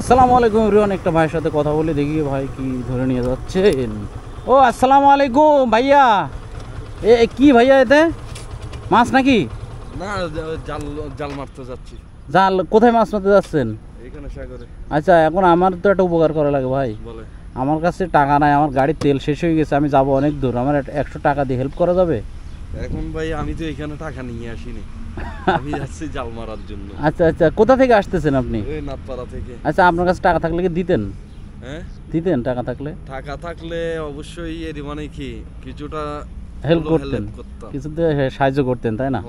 আসসালামু আলাইকুম এভরিওয়ান। একটা ভাইয়ের সাথে কথা বলে দেখি ভাই কি ধরে নিয়ে যাচ্ছেন। ও আসসালামু আলাইকুম ভাইয়া। কি ভাইয়া এতে মাছ নাকি? না, জাল জাল মারতে যাচ্ছি। জাল কোথায় মাছ মারতে যাচ্ছেন? এখানে সাগরে। আচ্ছা, এখন আমার তো একটা উপকার করা লাগে ভাই। বলে আমার কাছে টাকা নাই, আমার গাড়ির তেল শেষ হয়ে গেছে, আমি যাব অনেক দূর, আমার 100 টাকা দিয়ে হেল্প করা যাবে? এখন ভাই আমি তো এখানে টাকা নিয়ে আসিনি, আমি যাচ্ছি জাল মারার জন্য। আচ্ছা আচ্ছা, কোথা থেকে আসতেছেন আপনি? ওই নাথপাড়া থেকে। আচ্ছা, আপনার কাছে টাকা থাকলে কি দিতেন? হ্যাঁ, দিতেন টাকা থাকলে? টাকা থাকলে অবশ্যই এর মানে কি কিছুটা হেল্প করতেন, কিছুতে সাহায্য করতেন, তাই না?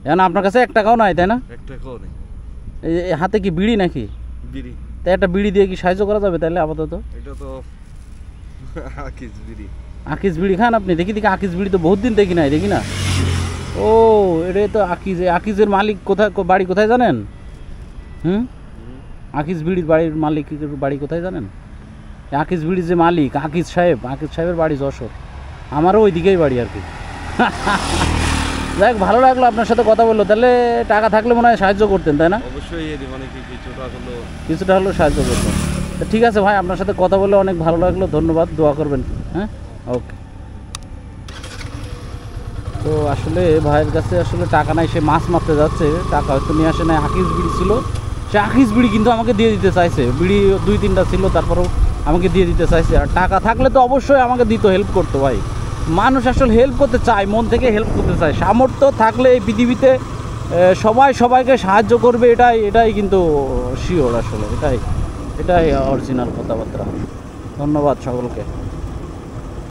এখন আপনার কাছে 1 টাকাও নাই, তাই না? 1 টাকাও নেই। এই হাতে কি বিড়ি নাকি? বিড়ি। তাই একটা বিড়ি দিয়ে কি সাহায্য করা যাবে তাহলে আপাতত? এটা তো আকিস বিড়ি। আকিস বিড়ি খান আপনি? দেখি দেখি, আকিস বিড়ি তো বহুত দিন দেখি নাই, দেখি না। ও, এটাই তো আকিস। আকিসের মালিক কোথায়, বাড়ি কোথায় জানেন? আকিস বিড়ির বাড়ির মালিকের বাড়ি কোথায় জানেন? আকিস বিড়ির যে মালিক আকিস সাহেবের বাড়ি যশোর, আমারও ওই দিকেই বাড়ি আর কি। যাই হোক, ভালো লাগলো আপনার সাথে কথা বললো। তাহলে টাকা থাকলে মনে হয় সাহায্য করতেন, তাই না? অবশ্যই এর মানে কি কিছুটা হলেও সাহায্য করতেন। ঠিক আছে ভাই, আপনার সাথে কথা বলে অনেক ভালো লাগলো, ধন্যবাদ, দোয়া করবেন। হ্যাঁ, ওকে। তো আসলে ভাইয়ের কাছে আসলে টাকা নাই, সে মাছ মারতে যাচ্ছে, টাকা হয়তো নিয়ে আসে নাই। আকিস বিড়ি ছিল, সে আকিস বিড়ি কিন্তু আমাকে দিয়ে দিতে চাইছে। বিড়ি 2-3টা ছিল, তারপরেও আমাকে দিয়ে দিতে চাইছে। আর টাকা থাকলে তো অবশ্যই আমাকে দিত, হেল্প করতো ভাই। মানুষ আসলে হেল্প করতে চায়, মন থেকে হেল্প করতে চায়। সামর্থ্য থাকলে এই পৃথিবীতে সবাই সবাইকে সাহায্য করবে, এটাই কিন্তু শিওর। আসলে এটাই অরিজিনাল কথাবার্তা। ধন্যবাদ সকলকে।